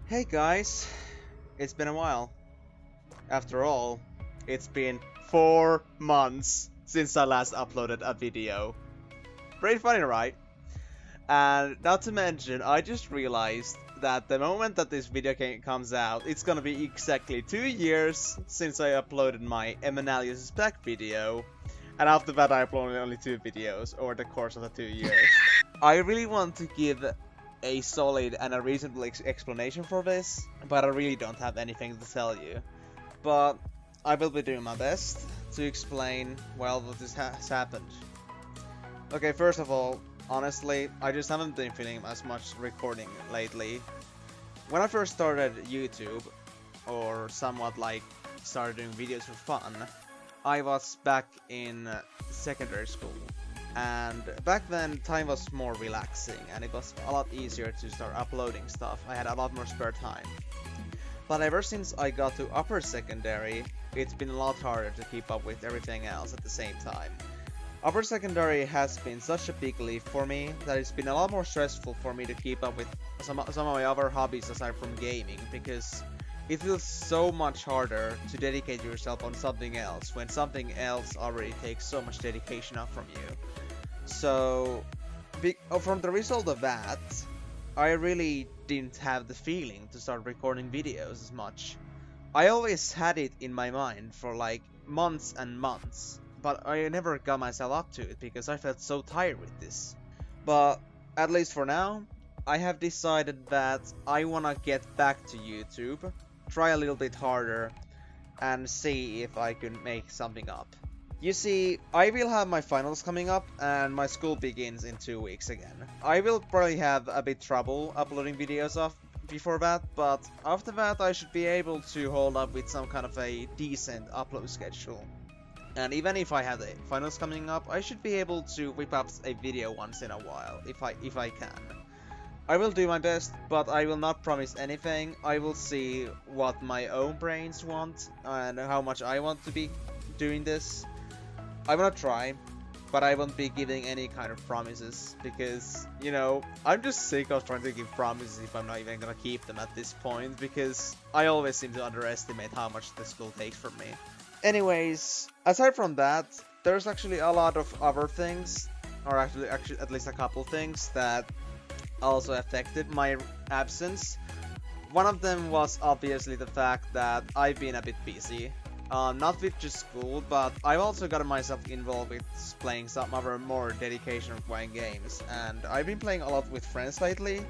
Hey guys, it's been a while. After all, it's been 4 months since I last uploaded a video. Pretty funny, right? And not to mention, I just realized that the moment that this video comes out, it's gonna be exactly 2 years since I uploaded my Emenalus spec video. And after that I uploaded only 2 videos over the course of the 2 years. I really want to give a solid and a reasonable explanation for this, but I really don't have anything to tell you. But I will be doing my best to explain, well, what this has happened. Okay, first of all, honestly, I just haven't been feeling as much recording lately. When I first started YouTube, or somewhat like started doing videos for fun, I was back in secondary school. And back then, time was more relaxing, and it was a lot easier to start uploading stuff. I had a lot more spare time. But ever since I got to upper secondary, it's been a lot harder to keep up with everything else at the same time. Upper secondary has been such a big leap for me that it's been a lot more stressful for me to keep up with some of my other hobbies aside from gaming, because it feels so much harder to dedicate yourself on something else when something else already takes so much dedication up from you. So, from the result of that, I really didn't have the feeling to start recording videos as much. I always had it in my mind for like months and months, but I never got myself up to it because I felt so tired with this. But at least for now, I have decided that I wanna get back to YouTube, try a little bit harder, and see if I can make something up. You see, I will have my finals coming up, and my school begins in 2 weeks again. I will probably have a bit trouble uploading videos before that, but after that I should be able to hold up with some kind of a decent upload schedule. And even if I have the finals coming up, I should be able to whip up a video once in a while, if I can. I will do my best, but I will not promise anything. I will see what my own brains want, and how much I want to be doing this. I wanna try, but I won't be giving any kind of promises, because, you know, I'm just sick of trying to give promises if I'm not even gonna keep them at this point, because I always seem to underestimate how much the school takes from me. Anyways, aside from that, there's actually a lot of other things, or actually at least a couple things, that also affected my absence. One of them was obviously the fact that I've been a bit busy. Not with just school, but I've also gotten myself involved with playing some other more dedication requiring games, and I've been playing a lot with friends lately,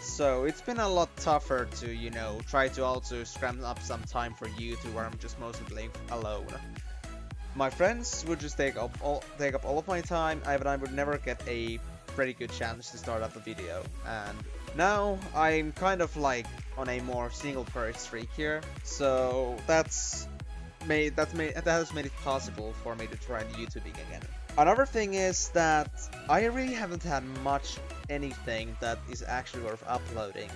so it's been a lot tougher to, you know, try to also scramble up some time for YouTube where I'm just mostly playing alone. My friends would just take up all of my time, and I would never get a pretty good chance to start up a video, and now I'm kind of like on a more single player streak here, so that has made it possible for me to try YouTubing again. Another thing is that I really haven't had much anything that is actually worth uploading.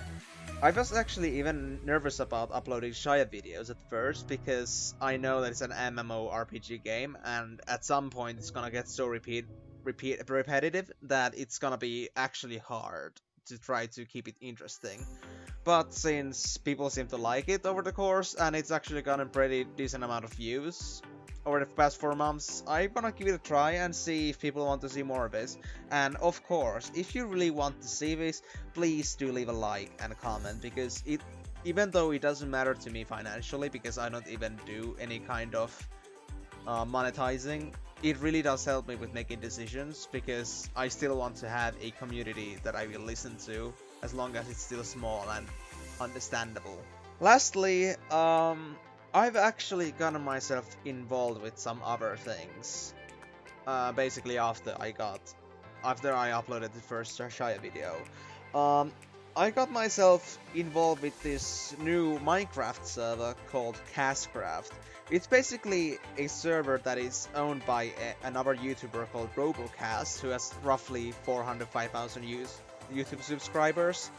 I was actually even nervous about uploading Shaiya videos at first, because I know that it's an MMORPG game, and at some point it's gonna get so repetitive that it's gonna be actually hard to try to keep it interesting. But since people seem to like it over the course, and it's actually gotten a pretty decent amount of views over the past 4 months, I'm gonna give it a try and see if people want to see more of this. And of course, if you really want to see this, please do leave a like and a comment, because even though it doesn't matter to me financially, because I don't even do any kind of monetizing, it really does help me with making decisions, because I still want to have a community that I will listen to, as long as it's still small and understandable. Lastly, I've actually gotten myself involved with some other things. Basically after I uploaded the first Shaiya video. I got myself involved with this new Minecraft server called KastCraft. It's basically a server that is owned by another YouTuber called Robocast, who has roughly 405,000 YouTube subscribers.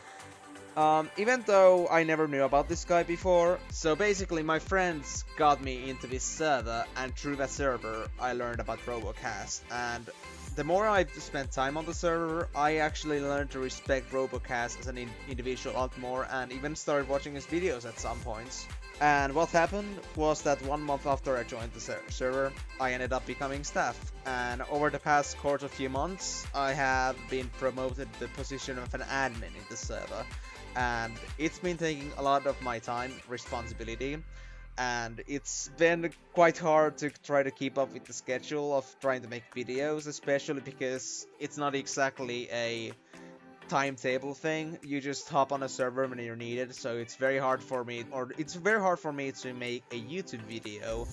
Even though I never knew about this guy before, so basically my friends got me into this server, and through that server I learned about Robocast, and the more I spent time on the server, I actually learned to respect Robocast as an individual a lot more, and even started watching his videos at some points. And what happened was that 1 month after I joined the server, I ended up becoming staff. And over the past course of few months, I have been promoted to the position of an admin in the server. And it's been taking a lot of my time, responsibility, and it's been quite hard to try to keep up with the schedule of trying to make videos, especially because it's not exactly a timetable thing. You just hop on a server when you're needed, so it's very hard for me, to make a YouTube video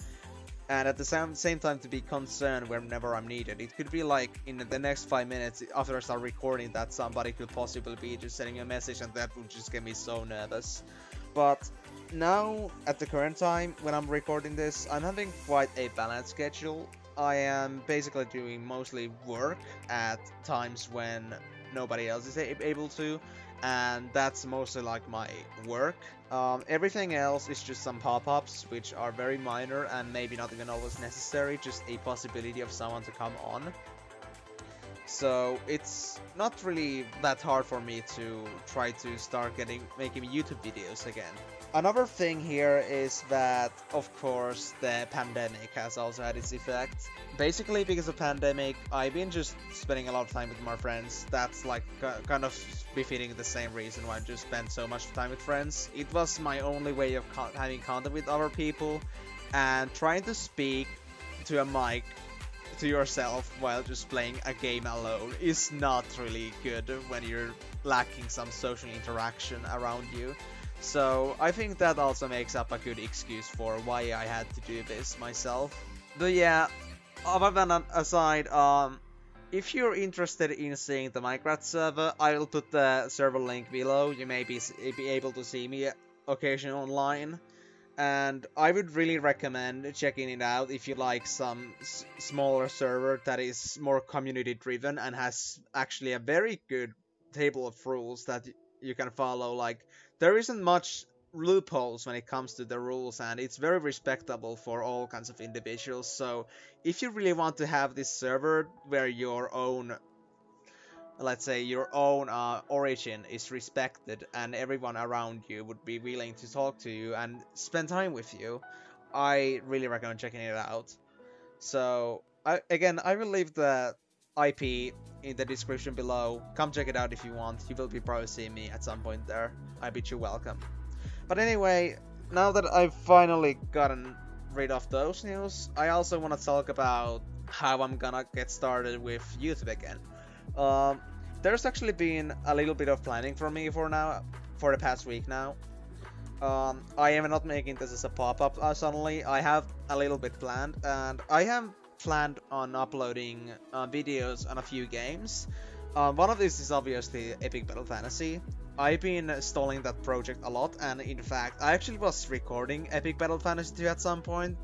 and at the same time to be concerned whenever I'm needed. It could be like in the next 5 minutes after I start recording that somebody could possibly be just sending a message, and that would just get me so nervous. But now, at the current time, when I'm recording this, I'm having quite a balanced schedule. I am basically doing mostly work at times when nobody else is able to, and that's mostly like my work. Everything else is just some pop-ups, which are very minor and maybe not even always necessary, just a possibility of someone to come on. So it's not really that hard for me to try to start making YouTube videos again. Another thing here is that, of course, the pandemic has also had its effect. Basically, because of pandemic, I've been just spending a lot of time with my friends. That's like kind of befitting the same reason why I just spent so much time with friends. It was my only way of having contact with other people, and trying to speak to a mic to yourself while just playing a game alone is not really good when you're lacking some social interaction around you. So I think that also makes up a good excuse for why I had to do this myself. But yeah, other than that aside, if you're interested in seeing the Minecraft server, I will put the server link below. You may be able to see me occasionally online. And I would really recommend checking it out if you like some smaller server that is more community driven and has actually a very good table of rules that you can follow. Like, there isn't much loopholes when it comes to the rules, and it's very respectable for all kinds of individuals. So if you really want to have this server where your own, let's say, your own origin is respected and everyone around you would be willing to talk to you and spend time with you, I really recommend checking it out. So I will leave the IP in the description below. Come check it out if you want. You will be probably seeing me at some point there. I bid you welcome. But anyway, now that I've finally gotten rid of those news, I also want to talk about how I'm gonna get started with YouTube again. There's actually been a little bit of planning for me for the past week now. I am not making this as a pop-up suddenly. I have a little bit planned, and I have planned on uploading videos on a few games. One of these is obviously Epic Battle Fantasy. I've been stalling that project a lot, and in fact, I actually was recording Epic Battle Fantasy 2 at some point,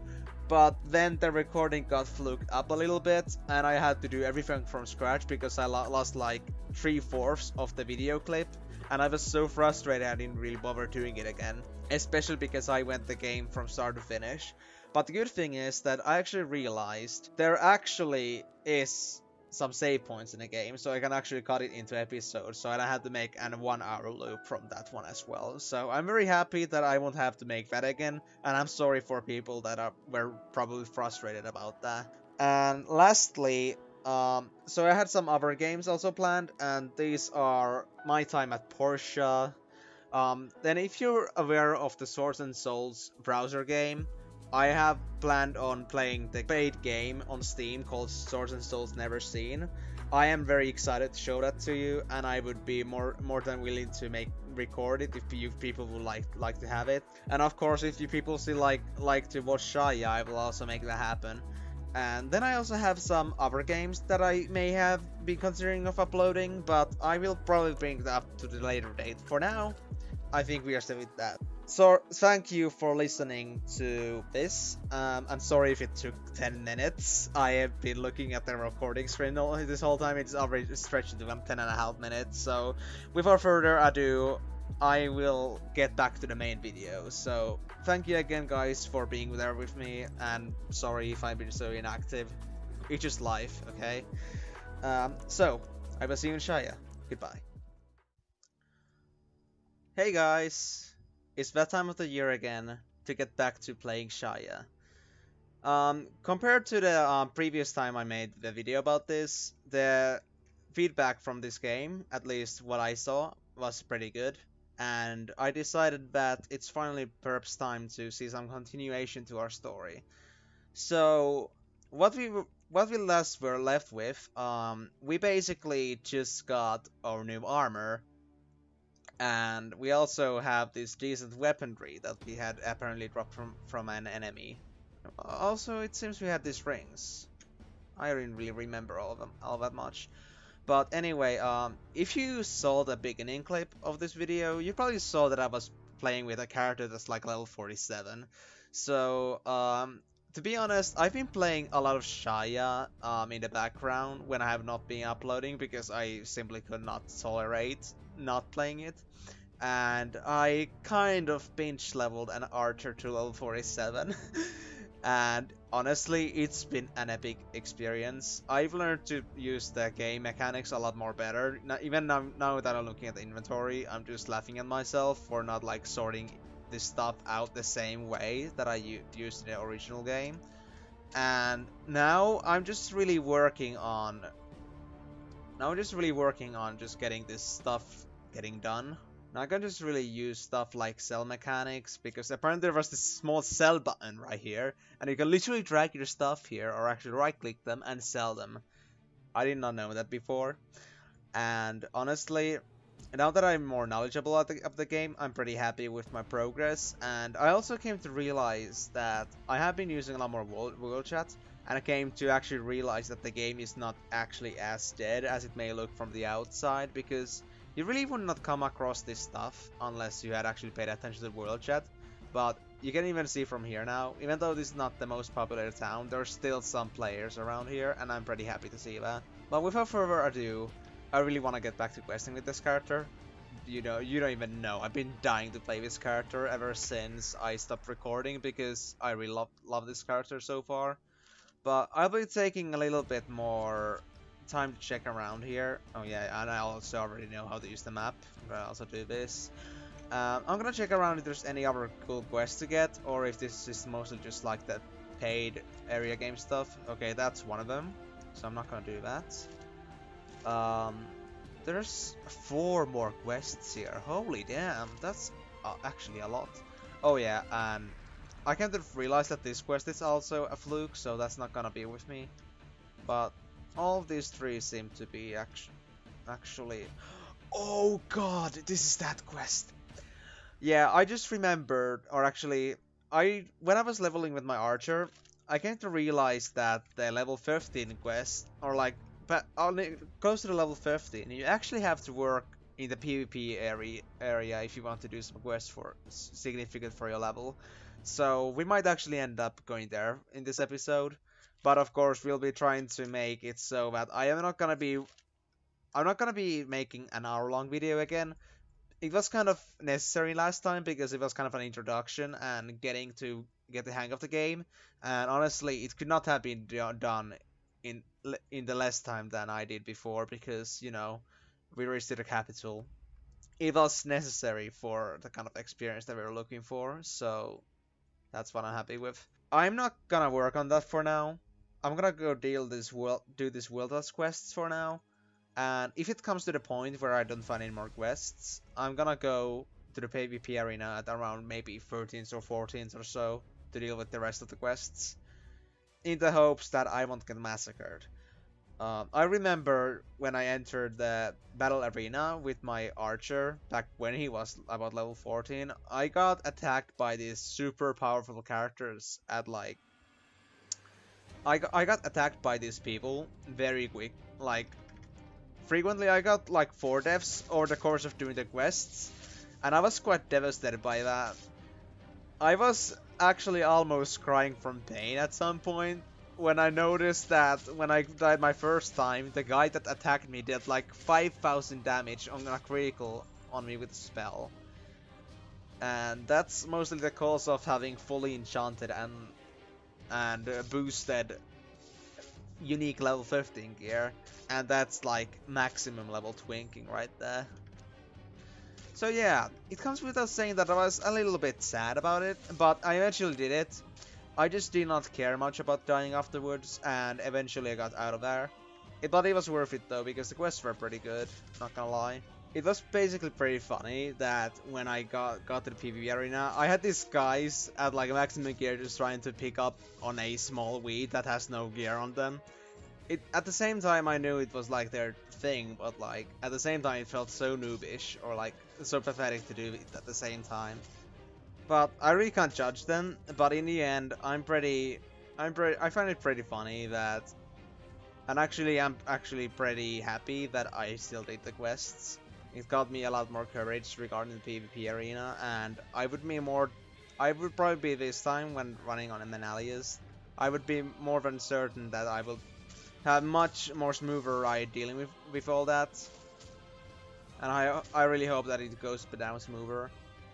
but then the recording got fluked up a little bit, and I had to do everything from scratch because I lost like 3/4 of the video clip, and I was so frustrated I didn't really bother doing it again, especially because I went the game from start to finish. But the good thing is that I actually realized there actually is some save points in the game, so I can actually cut it into episodes, so I don't have to make an 1-hour loop from that one as well. So I'm very happy that I won't have to make that again, and I'm sorry for people that were probably frustrated about that. And lastly, so I had some other games also planned, and these are my time at Porsche. Then if you're aware of the Swords and Souls browser game, I have planned on playing the paid game on Steam called Swords and Souls Never Seen. I am very excited to show that to you, and I would be more than willing to record it if you people would like to have it. And of course, if you people still like to watch Shaiya, I will also make that happen. And then I also have some other games that I may have been considering of uploading, but I will probably bring that up to the later date. For now, I think we are still with that. So thank you for listening to this. I'm sorry if it took 10 minutes. I have been looking at the recording screen this whole time. It's already stretched to 10.5 minutes. So without further ado, I will get back to the main video. So thank you again, guys, for being there with me, and sorry if I've been so inactive. It's just life, okay? So, I will see you in Shaiya. Goodbye. Hey guys! It's that time of the year again to get back to playing Shaiya. Compared to the previous time I made the video about this, the feedback from this game, at least what I saw, was pretty good. And I decided that it's finally perhaps time to see some continuation to our story. So, what we last were left with, we basically just got our new armor, and we also have this decent weaponry that we had apparently dropped from an enemy. Also, it seems we had these rings. I didn't really remember all of them all that much. But anyway, if you saw the beginning clip of this video, you probably saw that I was playing with a character that's like level 47. So, to be honest, I've been playing a lot of Shaiya in the background when I have not been uploading because I simply could not tolerate not playing it. And I kind of binge leveled an archer to level 47. And honestly, it's been an epic experience. I've learned to use the game mechanics a lot more better. Even now that I'm looking at the inventory, I'm just laughing at myself for not like sorting this stuff out the same way that I used in the original game. And now I'm just really working on just getting this stuff getting done. Now I can just really use stuff like cell mechanics, because apparently there was this small sell button right here, and you can literally drag your stuff here, or actually right click them and sell them. I did not know that before. And honestly, now that I'm more knowledgeable of the game, I'm pretty happy with my progress. And I also came to realize that I have been using a lot more world chat, and I came to actually realize that the game is not actually as dead as it may look from the outside, because you really would not come across this stuff unless you had actually paid attention to the world chat. But you can even see from here now, even though this is not the most popular town, there's still some players around here, and I'm pretty happy to see that. But without further ado, I really want to get back to questing with this character. You know, you don't even know, I've been dying to play this character ever since I stopped recording, because I really love this character so far. But I'll be taking a little bit more time to check around here. Oh yeah, and I also already know how to use the map, but I also do this. I'm gonna check around if there's any other cool quests to get, or if this is mostly just like the paid area game stuff. Okay, that's one of them, so I'm not gonna do that. There's 4 more quests here. Holy damn, that's actually a lot. Oh yeah, and I kind of realized that this quest is also a fluke, so that's not gonna be with me. But all of these 3 seem to be actually... Oh god, this is that quest! Yeah, I just remembered, or actually, when I was leveling with my archer, I came to realize that the level 15 quest, or like, close to the level 15, you actually have to work in the PvP area if you want to do some quests for significant for your level. So we might actually end up going there in this episode. But of course, we'll be trying to make it so that I'm not gonna be making an hour-long video again. It was kind of necessary last time because it was kind of an introduction and getting to get the hang of the game. And honestly, it could not have been done in the less time than I did before, because you know, we reached the capital. It was necessary for the kind of experience that we were looking for, so that's what I'm happy with. I'm not gonna work on that for now. I'm gonna go do this wilderness quests for now, and if it comes to the point where I don't find any more quests, I'm gonna go to the PvP arena at around maybe 13th or 14th or so to deal with the rest of the quests, in the hopes that I won't get massacred. I remember when I entered the battle arena with my archer back when he was about level 14, I got attacked by these super powerful characters at like... I got attacked by these people very quick, like frequently I got like 4 deaths over the course of doing the quests, and I was quite devastated by that. I was actually almost crying from pain at some point when I noticed that when I died my first time, the guy that attacked me did like 5,000 damage on a critical on me with a spell. And that's mostly the cause of having fully enchanted and boosted unique level 15 gear, and that's like maximum level twinking right there. So yeah, it comes without saying that I was a little bit sad about it, but I eventually did it. I just did not care much about dying afterwards, and eventually I got out of there. But it was worth it though, because the quests were pretty good, not gonna lie. It was basically pretty funny that when I got to the PvP arena, I had these guys at like a maximum gear just trying to pick up on a small weed that has no gear on them. At the same time I knew it was like their thing, but like at the same time it felt so noobish or like so pathetic to do it at the same time. But I really can't judge them, but in the end I find it pretty funny that, and actually I'm actually pretty happy that I still did the quests. It got me a lot more courage regarding the PvP arena, and I would probably be this time when running on Emenalus, I would be more than certain that I will have much more smoother ride dealing with all that. And I really hope that it goes down smoother,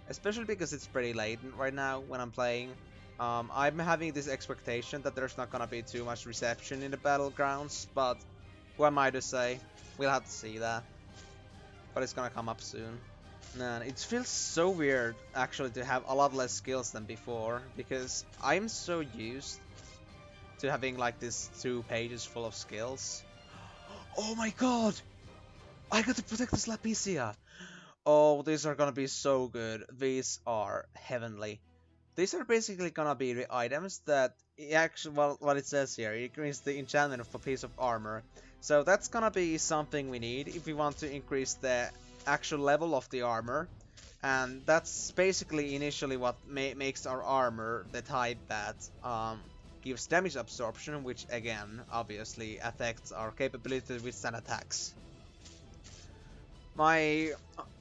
especially because it's pretty late right now when I'm playing. I'm having this expectation that there's not gonna be too much reception in the battlegrounds, but who am I to say? We'll have to see that. But it's gonna come up soon. Man, it feels so weird actually to have a lot less skills than before, because I'm so used to having like this 2 pages full of skills. Oh my god! I got to protect this Lapicia! Oh, these are gonna be so good. These are heavenly. These are basically gonna be the items that actually, well, what it says here, it increases the enchantment of a piece of armor. So that's gonna be something we need if we want to increase the actual level of the armor. And that's basically initially what makes our armor the type that gives damage absorption, which again, obviously affects our capability to withstand attacks. My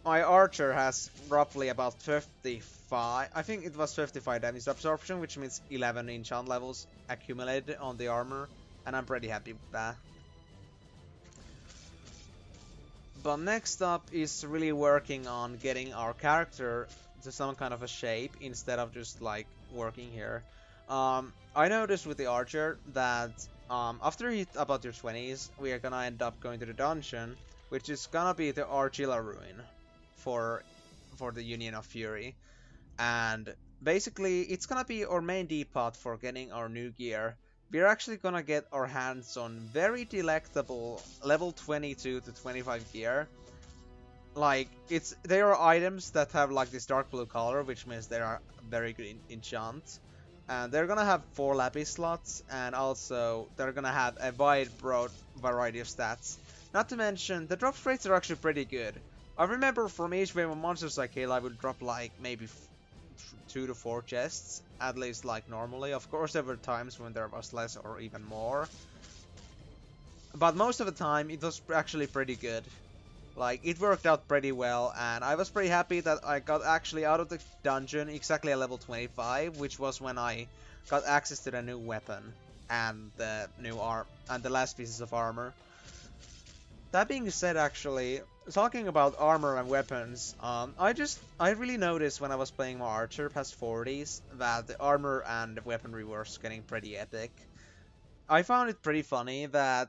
archer has roughly about 55, I think it was 55 damage absorption, which means 11 enchant levels accumulated on the armor, and I'm pretty happy with that. But next up is really working on getting our character to some kind of a shape instead of just like working here. I noticed with the archer that after you hit about your 20s, we are gonna end up going to the dungeon, which is gonna be the Argilla Ruin for the Union of Fury. And basically it's gonna be our main depot for getting our new gear. We're actually gonna get our hands on very delectable level 22 to 25 gear. Like, they are items that have like this dark blue color, which means they are very good enchant. And they're gonna have 4 lapis slots, and also they're gonna have a broad variety of stats. Not to mention, the drop rates are actually pretty good. I remember from each wave of monsters I kill, I would drop like maybe 2 to 4 chests, at least like normally. Of course there were times when there was less or even more, but most of the time it was actually pretty good. Like, it worked out pretty well, and I was pretty happy that I got actually out of the dungeon exactly at level 25, which was when I got access to the new weapon and the new and the last pieces of armor. That being said, actually, talking about armor and weapons, I really noticed when I was playing my archer past 40s that the armor and weaponry were getting pretty epic. I found it pretty funny that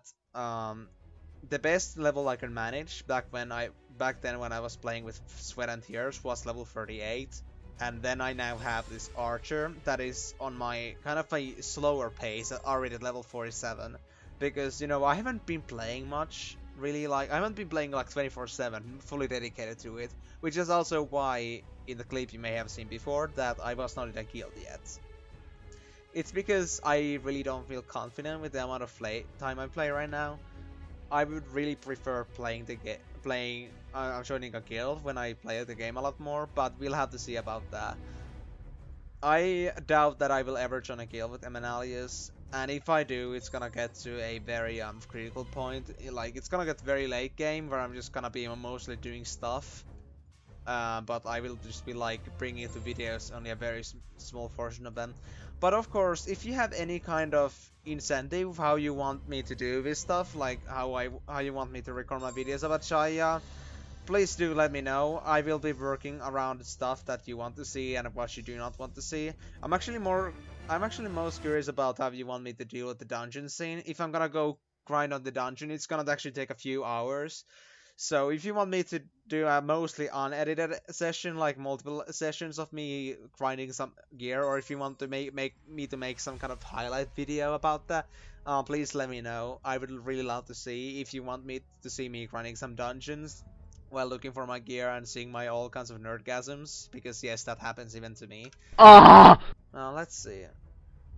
the best level I could manage back then when I was playing with Sweat and Tears was level 38, and then I now have this archer that is on my kind of a slower pace, already at level 47, because, you know, I haven't been playing much. Really, like, I haven't been playing like 24/7, fully dedicated to it, which is also why in the clip you may have seen before that I was not in a guild yet. It's because I really don't feel confident with the amount of time I play right now. I would really prefer joining a guild when I play the game a lot more, but we'll have to see about that. I doubt that I will ever join a guild with Emenalus. And if I do, it's gonna get to a very critical point. Like, it's gonna get very late game where I'm just gonna be mostly doing stuff. But I will just be like bringing it to videos, only a very small portion of them. But of course, if you have any kind of incentive how you want me to do this stuff, like how you want me to record my videos about Shaiya, please do let me know. I will be working around the stuff that you want to see and what you do not want to see. I'm actually most curious about how you want me to deal with the dungeon scene. If I'm gonna go grind on the dungeon, it's gonna actually take a few hours. So if you want me to do a mostly unedited session, like multiple sessions of me grinding some gear, or if you want to make some kind of highlight video about that, please let me know. I would really love to see if you want me to see me grinding some dungeons while looking for my gear and seeing my all kinds of nerdgasms, because yes, that happens even to me. Let's see.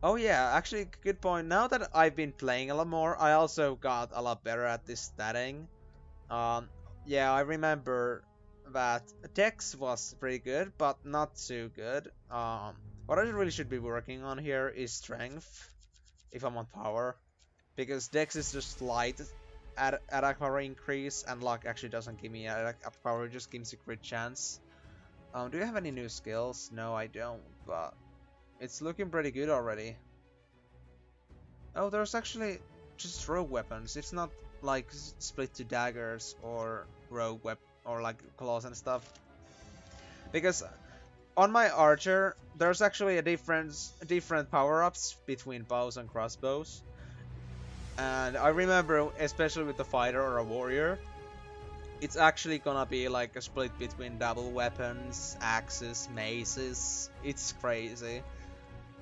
Oh yeah, actually, good point. Now that I've been playing a lot more, I also got a lot better at this statting. Yeah, I remember that Dex was pretty good, but not too good. What I really should be working on here is Strength, if I'm on power, because Dex is just light attack power increase, and Luck actually doesn't give me attack power, it just gives a crit chance. Do you have any new skills? No, I don't, but it's looking pretty good already. Oh, there's actually just rogue weapons. It's not like split to daggers or rogue weapon or like claws and stuff. Because on my archer, there's actually a different power-ups between bows and crossbows. And I remember, especially with the fighter or a warrior, it's actually gonna be like a split between double weapons, axes, maces. It's crazy.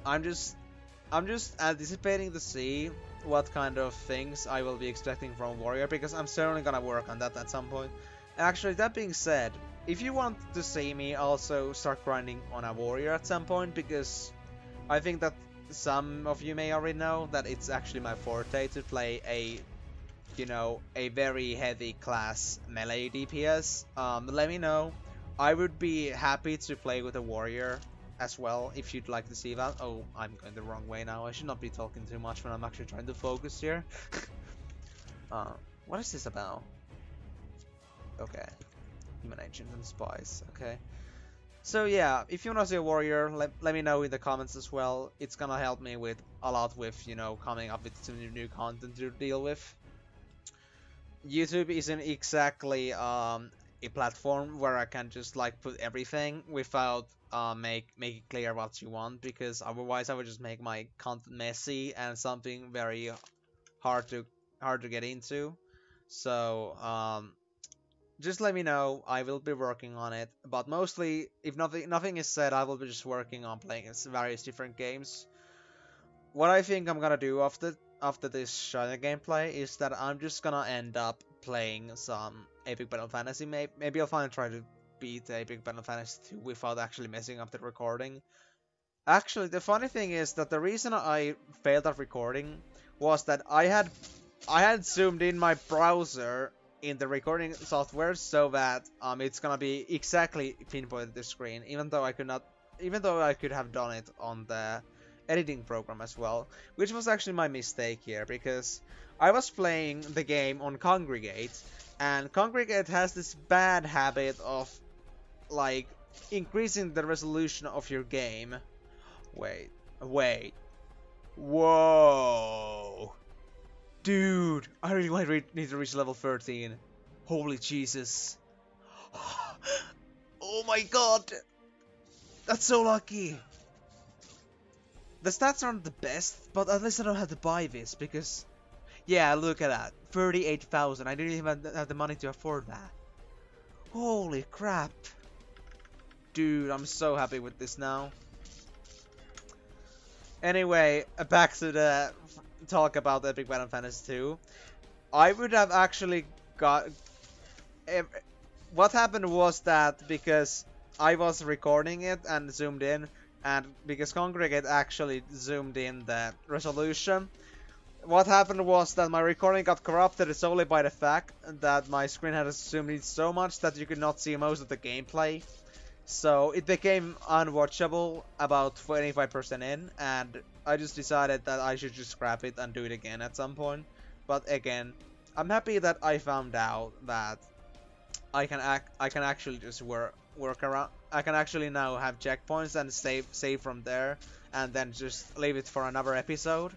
I'm just anticipating to see what kind of things I will be expecting from warrior, because I'm certainly gonna work on that at some point. Actually, that being said, if you want to see me also start grinding on a warrior at some point, because I think that some of you may already know that it's actually my forte to play a, you know, a very heavy class melee DPS, let me know. I would be happy to play with a warrior as well, if you'd like to see that. Oh, I'm going the wrong way now. I should not be talking too much when I'm actually trying to focus here. What is this about? Okay. Human agents and spies. Okay. So yeah, if you want to see a warrior, let me know in the comments as well. It's gonna help me with a lot with, you know, coming up with some new content to deal with. YouTube isn't exactly a platform where I can just like put everything without make it clear what you want, because otherwise I would just make my content messy and something very hard to get into. So just let me know. I will be working on it, but mostly, if nothing is said, I will be just working on playing various different games. What I think I'm gonna do after this Shaiya gameplay is that I'm just gonna end up playing some Epic Battle Fantasy. Maybe I'll finally try to beat Epic Battle Fantasy 2 without actually messing up the recording. Actually, the funny thing is that the reason I failed at recording was that I had zoomed in my browser in the recording software so that it's gonna be exactly pinpointed the screen, even though I could have done it on the editing program as well, which was actually my mistake here, because I was playing the game on Congregate, and Congregate has this bad habit of like increasing the resolution of your game. Wait. Whoa. Dude, I really need to reach level 13. Holy Jesus. Oh my god. That's so lucky. The stats aren't the best, but at least I don't have to buy this, because... Yeah, look at that. 38,000. I didn't even have the money to afford that. Holy crap. Dude, I'm so happy with this now. Anyway, back to the talk about Epic Battle Fantasy 2. I would have actually got... What happened was that because I was recording it and zoomed in, and because Congregate actually zoomed in the resolution, what happened was that my recording got corrupted solely by the fact that my screen had zoomed in so much that you could not see most of the gameplay. So it became unwatchable about 25% in, and I just decided that I should just scrap it and do it again at some point. But again, I'm happy that I found out that I can actually just work around. I can actually now have checkpoints and save from there, and then just leave it for another episode.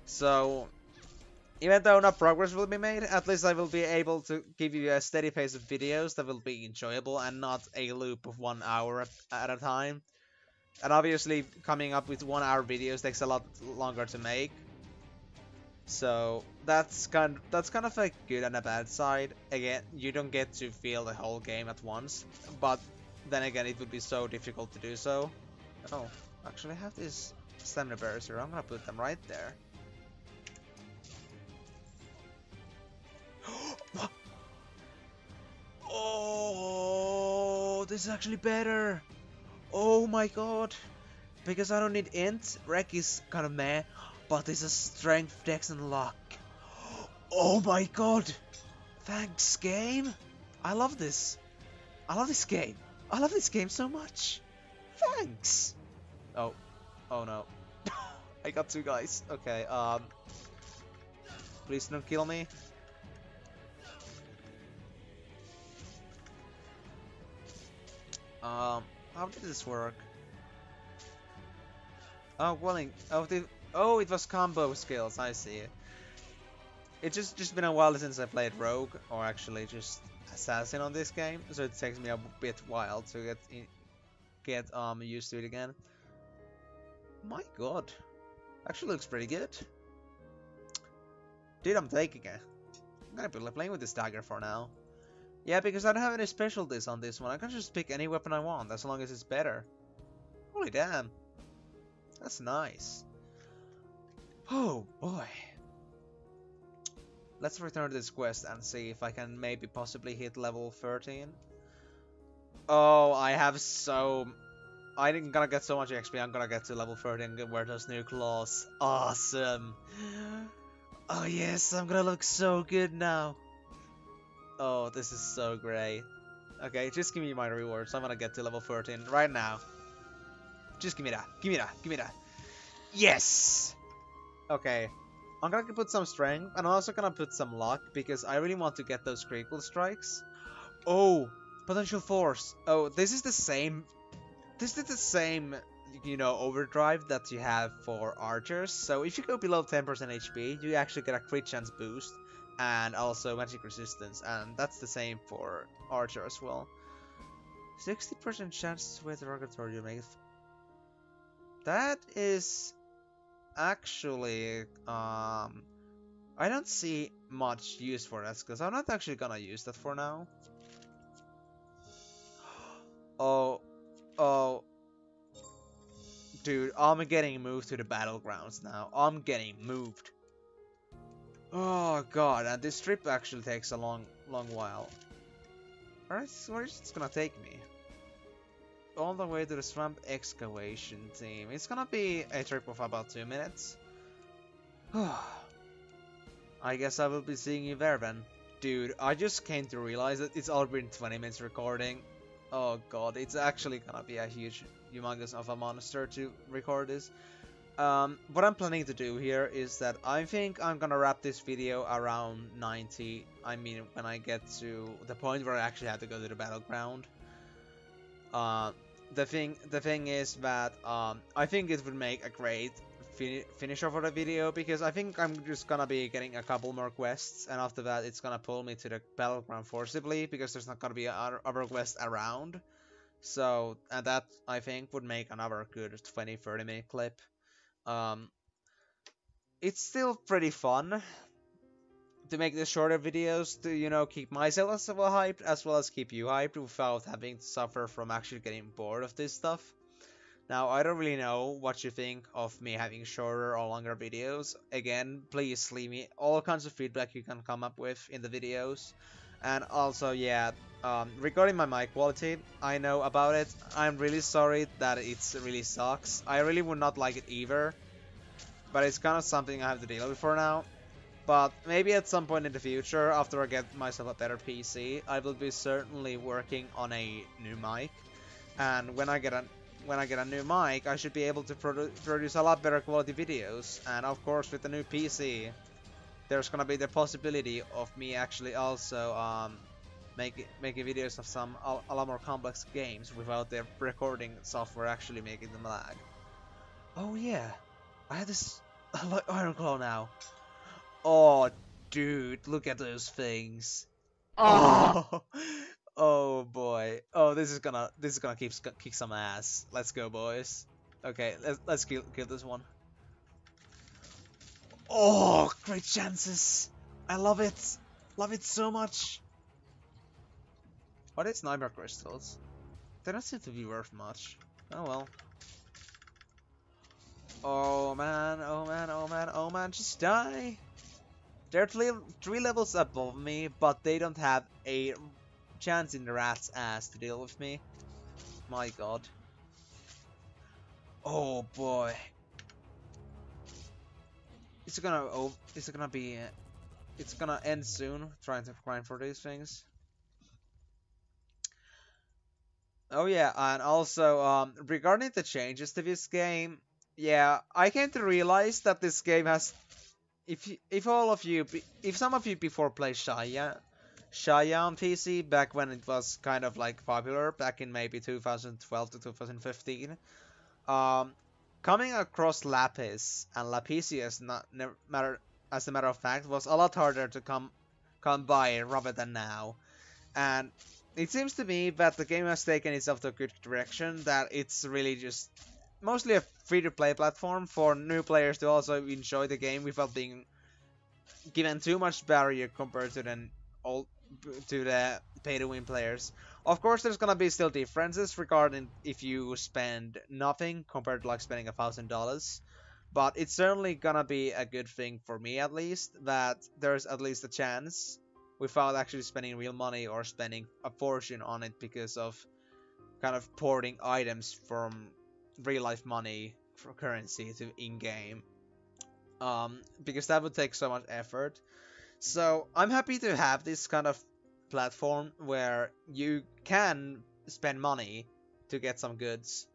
So Even though no progress will be made, at least I will be able to give you a steady pace of videos that will be enjoyable and not a loop of 1 hour at a time. And obviously, coming up with 1 hour videos takes a lot longer to make. So that's kind of a good and a bad side. Again, you don't get to feel the whole game at once, but then again, it would be so difficult to do so. Oh, actually, I have these stamina barriers here. I'm gonna put them right there. Oh, this is actually better. Oh my god. Because I don't need int, Rec is kind of meh, but this is strength, dex, and luck. Oh my god. Thanks, game. I love this. I love this game. I love this game so much. Thanks. Oh. Oh no. I got 2 guys. Okay, please don't kill me. How did this work? Oh, willing. Oh, it was combo skills. I see. It's just been a while since I played Rogue, or actually just Assassin on this game, so it takes me a bit while to get used to it again. My god, actually looks pretty good. Dude, I'm taking it. I'm gonna be playing with this dagger for now. Yeah, because I don't have any specialties on this one. I can just pick any weapon I want, as long as it's better. Holy damn. That's nice. Oh, boy. Let's return to this quest and see if I can maybe possibly hit level 13. Oh, I'm gonna get so much XP, I'm gonna get to level 13 and wear those new claws. Awesome. Oh yes, I'm gonna look so good now. Oh, this is so great. Okay, just give me my rewards. I'm gonna get to level 13 right now. Just give me that. Give me that. Give me that. Yes! Okay. I'm gonna put some strength, and I'm also gonna put some luck, because I really want to get those critical strikes. Oh! Potential force. Oh, this is the same... This is the same, you know, overdrive that you have for archers. So if you go below 10% HP, you actually get a crit chance boost. And also magic resistance, and that's the same for archer as well. 60% chance with derogatory make it. That is actually I don't see much use for that, because I'm not actually gonna use that for now. Oh, dude, I'm getting moved to the battlegrounds now. I'm getting moved. Oh god, and this trip actually takes a long while. Alright, so where is it gonna take me? All the way to the swamp excavation team. It's gonna be a trip of about 2 minutes. I guess I will be seeing you there then. Dude, I just came to realize that it's already been 20 minutes recording. Oh god, it's actually gonna be a huge, humongous of a monster to record this. What I'm planning to do here is that I think I'm gonna wrap this video around 90. I mean, when I get to the point where I actually have to go to the battleground. The thing is that I think it would make a great finisher for the video, because I think I'm just gonna be getting a couple more quests, and after that it's gonna pull me to the battleground forcibly, because there's not gonna be other quests around. So, and that I think would make another good 20-30 minute clip. It's still pretty fun to make the shorter videos to, you know, keep myself as well hyped, as well as keep you hyped without having to suffer from actually getting bored of this stuff. Now, I don't really know what you think of me having shorter or longer videos. Again, please leave me all kinds of feedback you can come up with in the videos. And also, yeah, regarding my mic quality, I know about it. I'm really sorry that it really sucks. I really would not like it either. But it's kind of something I have to deal with for now. But maybe at some point in the future, after I get myself a better PC, I will be certainly working on a new mic. And when I get a new mic, I should be able to produce a lot better quality videos. And of course, with the new PC, there's gonna be the possibility of me actually also making videos of a lot more complex games without the recording software actually making them lag. Oh yeah, I have this Iron Claw now. Oh, dude, look at those things. Oh, oh boy. Oh, this is gonna kick some ass. Let's go, boys. Okay, let's kill this one. Oh, great chances. I love it. Love it so much. What is sniper crystals? They don't seem to be worth much. Oh well. Oh man, oh man, oh man, oh man, just die. They're three levels above me, but they don't have a chance in the rat's ass to deal with me. My god. Oh boy. It's gonna be it's gonna end soon trying to grind for these things. Oh yeah, and also regarding the changes to this game, yeah, I came to realize that this game has if some of you before played Shaiya on PC back when it was kind of like popular back in maybe 2012 to 2015, um, coming across Lapis and Lapicius, as a matter of fact, was a lot harder to come by rather than now. And it seems to me that the game has taken itself to a good direction, that it's really just mostly a free-to-play platform for new players to also enjoy the game without being given too much barrier compared to the pay-to-win players. Of course, there's gonna be still differences regarding if you spend nothing compared to like spending $1,000, but it's certainly gonna be a good thing for me at least that there's at least a chance without actually spending real money or spending a fortune on it because of kind of porting items from real life money for currency to in-game. Because that would take so much effort. So I'm happy to have this kind of platform where you can spend money to get some goods,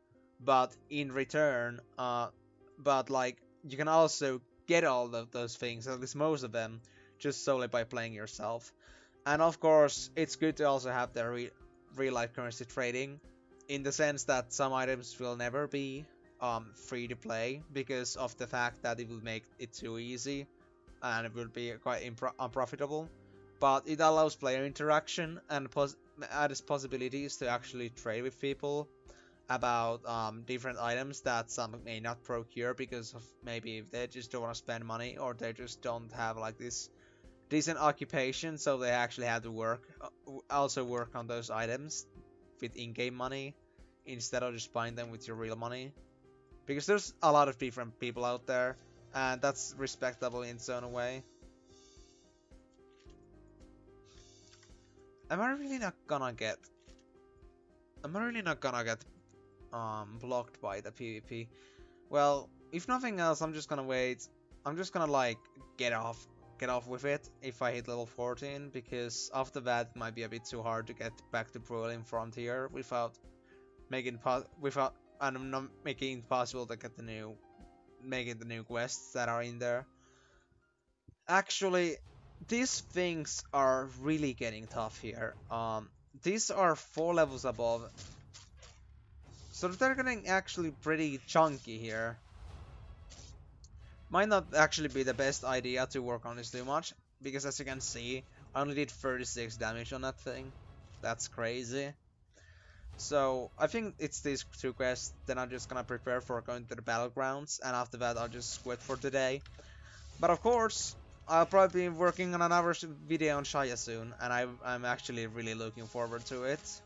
but in return, but like you can also get all of those things, at least most of them, just solely by playing yourself. And of course, it's good to also have the real life currency trading, in the sense that some items will never be free to play because of the fact that it will make it too easy and it will be quite unprofitable. But it allows player interaction and adds possibilities to actually trade with people about different items that some may not procure because of maybe they just don't want to spend money or they just don't have like this decent occupation, so they actually have to also work on those items with in-game money instead of just buying them with your real money. Because there's a lot of different people out there, and that's respectable in its own way. Am I really not gonna get blocked by the PvP? Well, if nothing else, I'm just gonna wait. I'm just gonna like get off with it if I hit level 14, because after that it might be a bit too hard to get back to Brawling Frontier without and I'm not making it possible to get the new quests that are in there. Actually, these things are really getting tough here. These are 4 levels above, so they're getting actually pretty chunky here. Might not actually be the best idea to work on this too much, because as you can see, I only did 36 damage on that thing. That's crazy. So I think it's these 2 quests, then I'm just gonna prepare for going to the battlegrounds, and after that I'll just quit for today. But of course, I'll probably be working on another video on Shaiya soon, and I'm actually really looking forward to it.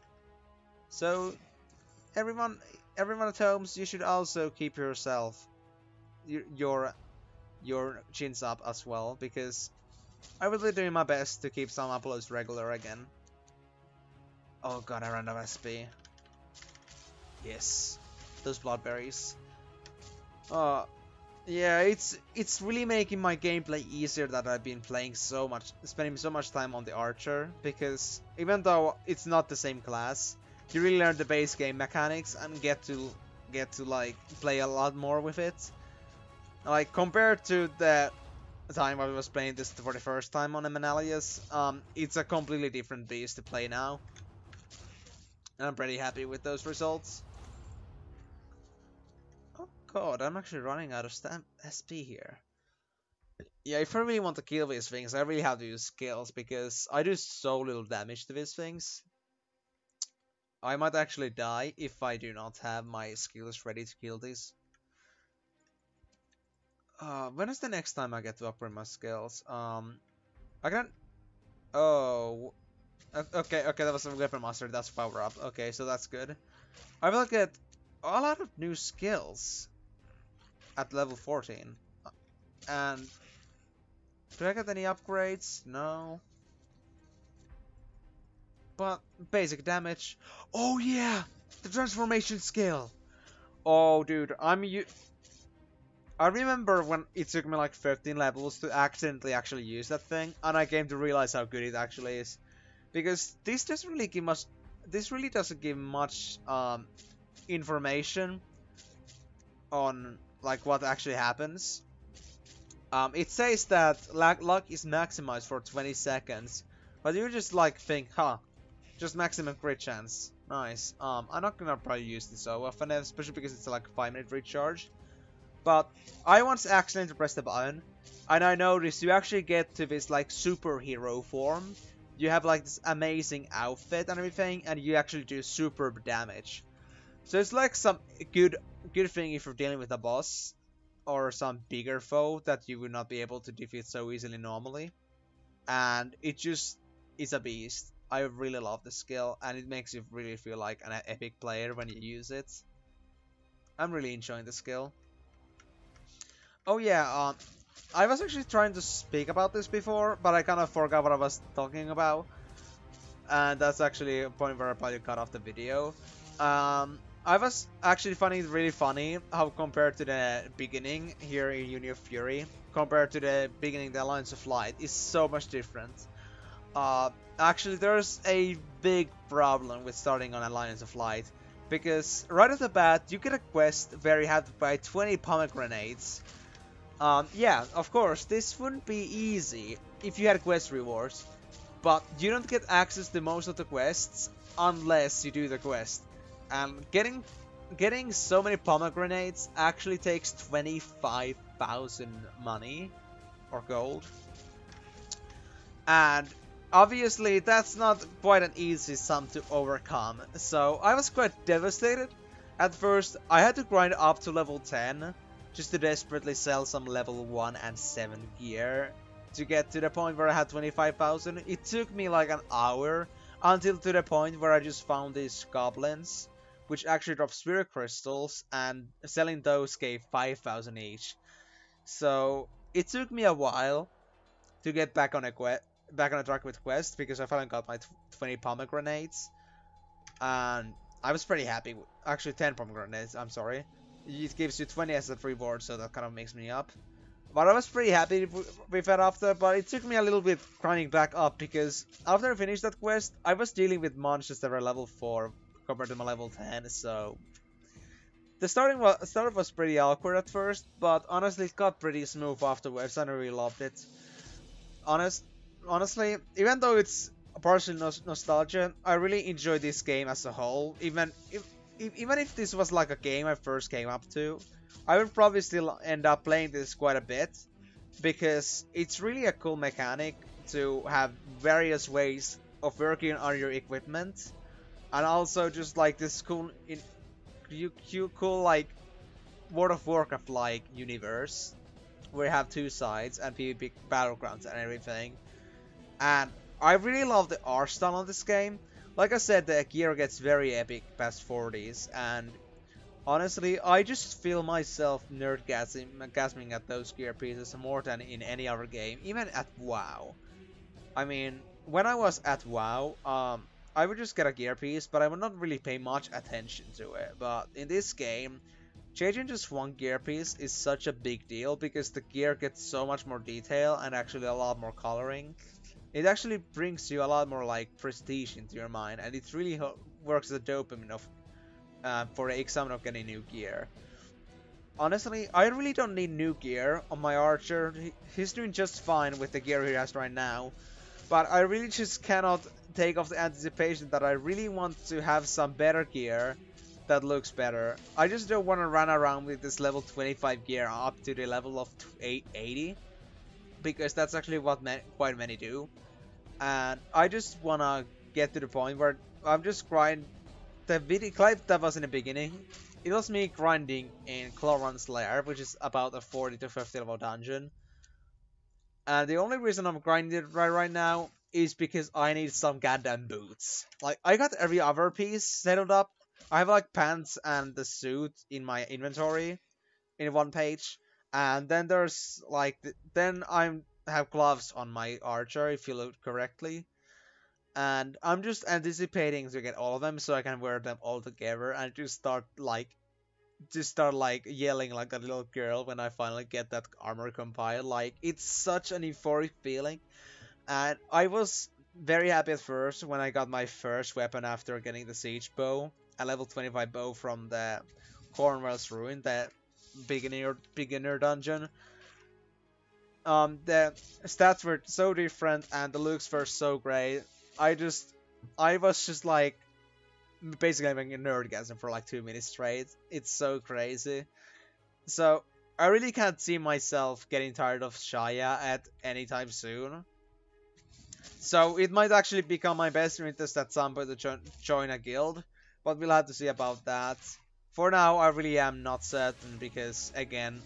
So everyone at home, you should also keep your chins up as well, because I will be doing my best to keep some uploads regular again. Oh god, I ran out of SP. Yes, those bloodberries. Yeah, it's really making my gameplay easier that I've been spending so much time on the archer, because even though it's not the same class, you really learn the base game mechanics and get to like play a lot more with it. Like compared to the time I was playing this for the first time on Emenalus, it's a completely different beast to play now. And I'm pretty happy with those results. Oh god, I'm actually running out of SP here. Yeah, if I really want to kill these things, I really have to use skills because I do so little damage to these things. I might actually die if I do not have my skills ready to kill these. When is the next time I get to upgrade my skills? I can. Oh, okay, okay, that was a weapon master. That's power up. Okay, so that's good. I will get a lot of new skills at level 14. And do I get any upgrades? No. But basic damage. Oh yeah, the transformation skill. Oh dude, I remember when it took me like 15 levels to accidentally actually use that thing, and I came to realize how good it actually is. Because this really doesn't give much information on like what actually happens. It says that luck is maximized for 20 seconds, but you just like think, huh, just maximum crit chance. Nice. I'm not gonna probably use this so often, especially because it's like a 5-minute recharge. But I once accidentally pressed the button, and I noticed you actually get to this like superhero form. You have like this amazing outfit and everything, and you actually do super damage. So it's like some good thing if you're dealing with a boss or some bigger foe that you would not be able to defeat so easily normally. And it just is a beast. I really love the skill, and it makes you really feel like an epic player when you use it. I'm really enjoying the skill. Oh yeah, I was actually trying to speak about this before, but I kind of forgot what I was talking about. And that's actually a point where I probably cut off the video. I was actually finding it really funny how compared to the beginning here in Uni of Fury, compared to the beginning the Alliance of Light, is so much different. Actually, there's a big problem with starting on Alliance of Light, because right off the bat, you get a quest where you have to buy 20 pomegranates. Yeah, of course, this wouldn't be easy if you had quest rewards, but you don't get access to most of the quests unless you do the quest. And getting so many pomegranates actually takes 25,000 money or gold. And obviously that's not quite an easy sum to overcome. So I was quite devastated. At first I had to grind up to level 10 just to desperately sell some level 1 and 7 gear to get to the point where I had 25,000. It took me like an hour until to the point where I just found these goblins, which actually drop spirit crystals, and selling those gave 5,000 each. So it took me a while to get back on a track with quest, because I finally got my 20 pomegranates, and I was pretty happy. Actually 10 pomegranates, I'm sorry. It gives you 20 as a reward, so that kind of makes me up. But I was pretty happy with that after, but it took me a little bit grinding back up, because after I finished that quest, I was dealing with monsters that were level 4 compared to my level 10, so the start was pretty awkward at first, but honestly it got pretty smooth afterwards, and I really loved it. Honestly, even though it's partially nostalgia, I really enjoy this game as a whole. Even if this was like a game I first came up to, I would probably still end up playing this quite a bit, because it's really a cool mechanic to have various ways of working on your equipment, and also just like this cool like World of Warcraft like universe where you have two sides and PvP battlegrounds and everything. And I really love the art style on this game. Like I said, the gear gets very epic past 40s, and honestly, I just feel myself nerdgasming at those gear pieces more than in any other game, even at WoW. I mean, when I was at WoW, I would just get a gear piece, but I would not really pay much attention to it. But in this game, changing just one gear piece is such a big deal, because the gear gets so much more detail and actually a lot more coloring. It actually brings you a lot more like prestige into your mind, and it really works as a dopamine of for the excitement of getting new gear. Honestly, I really don't need new gear on my archer. He's doing just fine with the gear he has right now, but I really just cannot take off the anticipation that I really want to have some better gear that looks better. I just don't want to run around with this level 25 gear up to the level of 880. because that's actually what quite many do. And I just wanna get to the point where I'm just grind. The video clip that was in the beginning, it was me grinding in Cloran's Lair, which is about a 40 to 50 level dungeon. And the only reason I'm grinding it right now is because I need some goddamn boots. Like, I got every other piece settled up. I have like pants and the suit in my inventory in one page. And then there's like, then I have gloves on my archer if you look correctly. And I'm just anticipating to get all of them so I can wear them all together and just start like yelling like a little girl when I finally get that armor compiled. Like, it's such an euphoric feeling. And I was very happy at first when I got my first weapon after getting the siege bow, a level 25 bow from the Cornwell's Ruin, the beginner dungeon. The stats were so different and the looks were so great. I was just like basically having a nerdgasm for like 2 minutes straight. It's so crazy. So I really can't see myself getting tired of Shaiya at any time soon. So it might actually become my best interest at some point to join a guild, but we'll have to see about that. For now, I really am not certain because, again,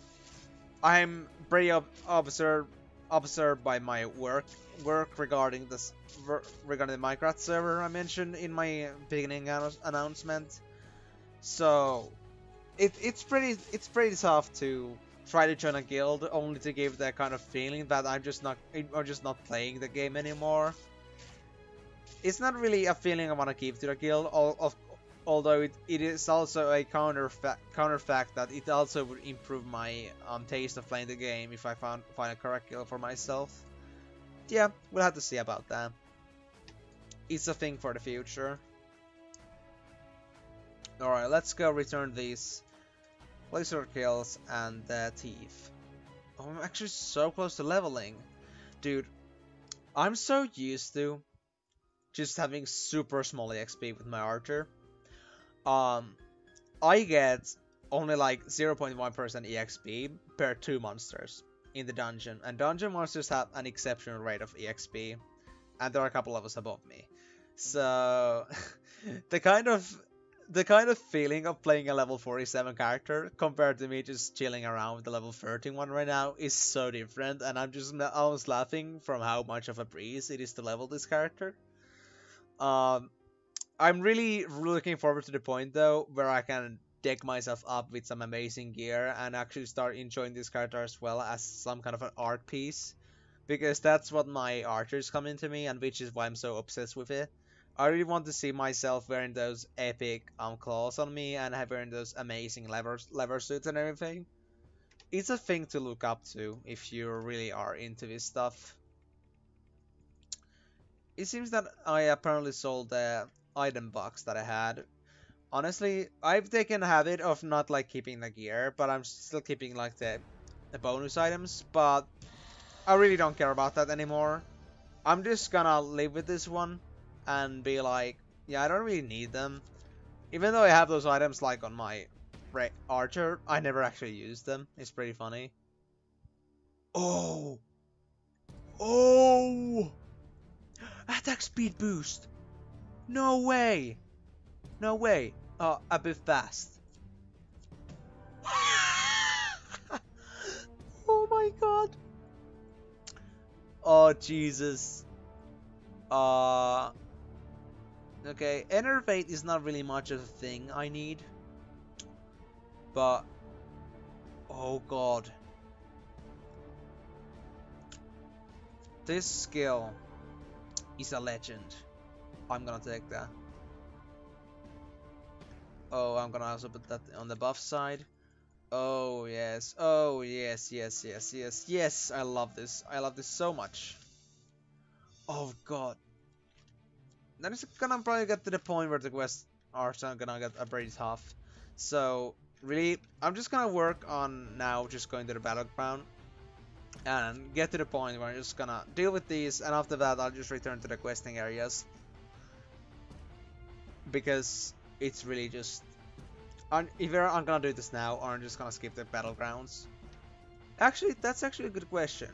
I'm pretty observed by my work regarding this regarding the Minecraft server I mentioned in my beginning announcement. So it's pretty tough to try to join a guild only to give that kind of feeling that I'm just not playing the game anymore. It's not really a feeling I want to give to the guild, although it is also a counter fact that it also would improve my taste of playing the game if I find a correct guild for myself. Yeah, we'll have to see about that. It's a thing for the future. Alright, let's go return these Glacier kills and the thief. Oh, I'm actually so close to leveling. Dude, I'm so used to just having super small EXP with my archer. I get only like 0.1% EXP per 2 monsters in the dungeon, and dungeon monsters have an exceptional rate of EXP, and there are a couple of us above me. So the kind of feeling of playing a level 47 character compared to me just chilling around with the level 13 one right now is so different, and I was laughing from how much of a breeze it is to level this character. I'm really looking forward to the point though where I can deck myself up with some amazing gear and actually start enjoying this character as well as some kind of an art piece, because that's what my archers come into me, and which is why I'm so obsessed with it. I really want to see myself wearing those epic claws on me and wearing those amazing lever suits and everything. It's a thing to look up to if you really are into this stuff. It seems that I apparently sold the item box that I had. Honestly, I've taken a habit of not like keeping the gear, but I'm still keeping like the bonus items, but I really don't care about that anymore. I'm just gonna live with this one and be like, yeah, I don't really need them. Even though I have those items like on my archer, I never actually use them. It's pretty funny. Oh! Oh! Attack speed boost! No way! No way! A bit fast. Oh my god! Oh Jesus. Okay, Enervate is not really much of a thing I need. But oh god. This skill is a legend. I'm gonna take that. Oh, I'm gonna also put that on the buff side. Oh yes, oh yes, yes, yes, yes, yes, I love this. I love this so much. Oh god. Then it's gonna probably get to the point where the quests are gonna get pretty tough. So, really, I'm just gonna work on now just going to the battleground and get to the point where I'm just gonna deal with these, and after that I'll just return to the questing areas. Because it's really just... either I'm gonna do this now, or I'm just gonna skip the battlegrounds. Actually, that's actually a good question.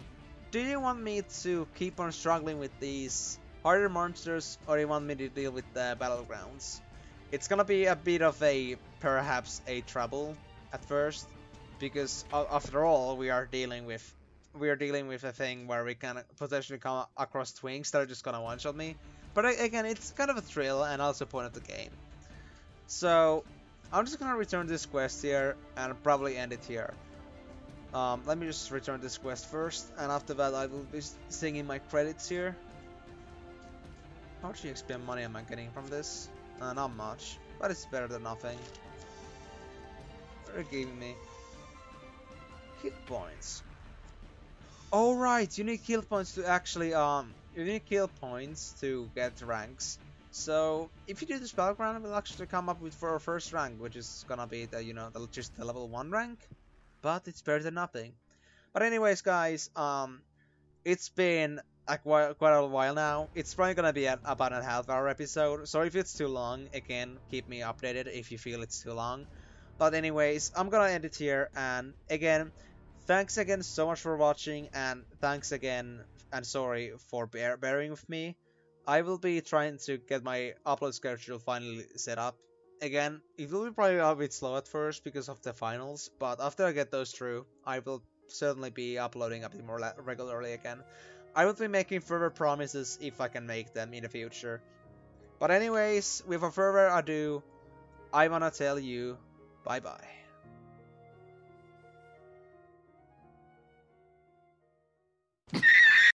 do you want me to keep on struggling with these harder monsters, or you want me to deal with the battlegrounds? It's gonna be a bit of a, perhaps a trouble at first, because after all, we are dealing with a thing where we can potentially come across twinks that are just gonna one-shot me. But again, it's kind of a thrill and also point of the game. So I'm just gonna return this quest here and probably end it here. Let me just return this quest first, and after that I will be singing my credits here. How much XP and money am I getting from this? Not much, but it's better than nothing. What are you giving me? Hit points. Oh right, you need kill points to actually you need kill points to get ranks. So if you do this battleground, we'll actually come up with for our first rank, which is gonna be the just the level 1 rank. But it's better than nothing. But anyways, guys, it's been quite a while now. It's probably gonna be about a half-hour episode. So if it's too long, again, keep me updated if you feel it's too long. But anyways, I'm gonna end it here. And again, thanks again so much for watching, and thanks again, and sorry for bearing with me. I will be trying to get my upload schedule finally set up. Again, it will be probably a bit slow at first because of the finals, but after I get those through, I will certainly be uploading a bit more regularly again. I will be making further promises if I can make them in the future. But anyways, without further ado, I wanna tell you bye bye.